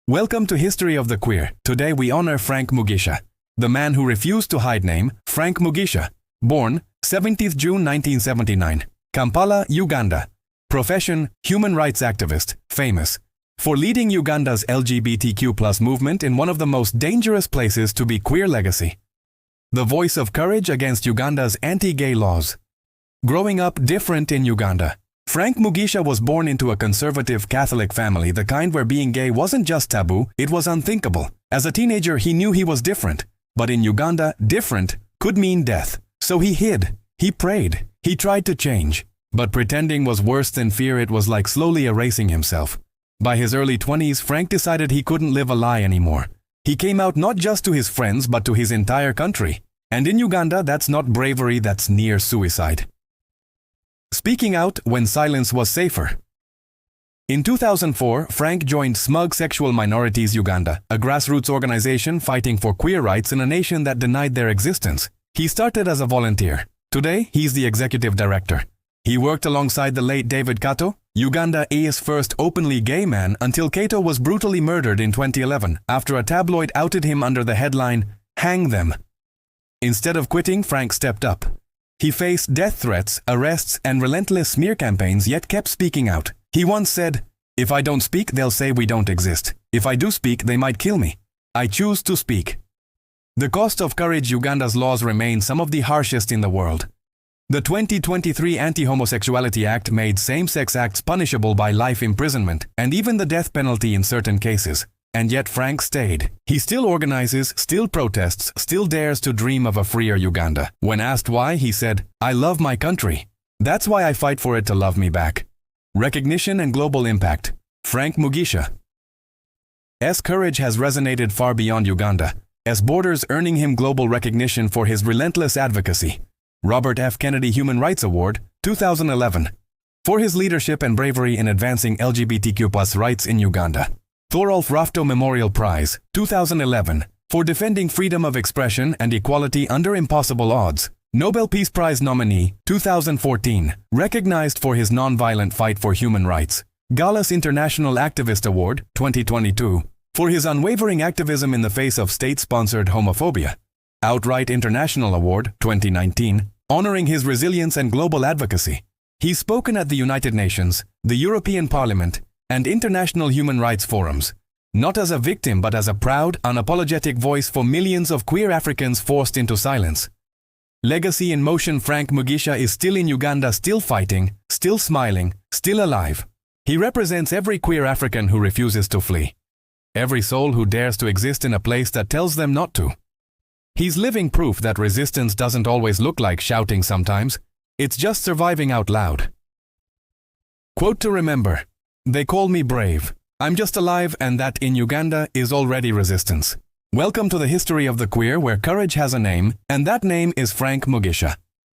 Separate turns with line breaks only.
Welcome to History of the Queer. Today we honor Frank Mugisha, the man who refused to hide. Name, Frank Mugisha. Born, 17th June 1979. Kampala, Uganda. Profession, human rights activist, famous for leading Uganda's LGBTQ+ movement in one of the most dangerous places to be queer. Legacy. The voice of courage against Uganda's anti-gay laws. Growing up different in Uganda. Frank Mugisha was born into a conservative Catholic family, the kind where being gay wasn't just taboo, it was unthinkable. As a teenager, he knew he was different. But in Uganda, different could mean death. So he hid. He prayed. He tried to change. But pretending was worse than fear. It was like slowly erasing himself. By his early 20s, Frank decided he couldn't live a lie anymore. He came out not just to his friends, but to his entire country. And in Uganda, that's not bravery, that's near suicide. Speaking out when silence was safer. In 2004, Frank joined SMUG Sexual Minorities Uganda, a grassroots organization fighting for queer rights in a nation that denied their existence. He started as a volunteer. Today, he's the executive director. He worked alongside the late David Kato, Uganda's first openly gay man, until Kato was brutally murdered in 2011 after a tabloid outed him under the headline, "Hang them." Instead of quitting, Frank stepped up. He faced death threats, arrests, and relentless smear campaigns, yet kept speaking out. He once said, "If I don't speak, they'll say we don't exist. If I do speak, they might kill me. I choose to speak." The cost of courage. Uganda's laws remain some of the harshest in the world. The 2023 Anti-Homosexuality Act made same-sex acts punishable by life imprisonment and even the death penalty in certain cases. And yet Frank stayed. He still organizes, still protests, still dares to dream of a freer Uganda. When asked why, he said, "I love my country. That's why I fight for it to love me back." Recognition and global impact. Frank Mugisha's courage has resonated far beyond Uganda, as borders, earning him global recognition for his relentless advocacy. Robert F. Kennedy Human Rights Award, 2011. For his leadership and bravery in advancing LGBTQ+ rights in Uganda. Thorolf Rafto Memorial Prize, 2011, for defending freedom of expression and equality under impossible odds. Nobel Peace Prize nominee, 2014, recognized for his nonviolent fight for human rights. Gallus International Activist Award, 2022, for his unwavering activism in the face of state-sponsored homophobia. Outright International Award, 2019, honoring his resilience and global advocacy. He's spoken at the United Nations, the European Parliament, and international human rights forums, not as a victim but as a proud, unapologetic voice for millions of queer Africans forced into silence. Legacy in motion. Frank Mugisha is still in Uganda, still fighting, still smiling, still alive. He represents every queer African who refuses to flee. Every soul who dares to exist in a place that tells them not to. He's living proof that resistance doesn't always look like shouting sometimes. It's just surviving out loud. Quote to remember. "They call me brave. I'm just alive, and that in Uganda is already resistance." Welcome to the History of the Queer, where courage has a name, and that name is Frank Mugisha.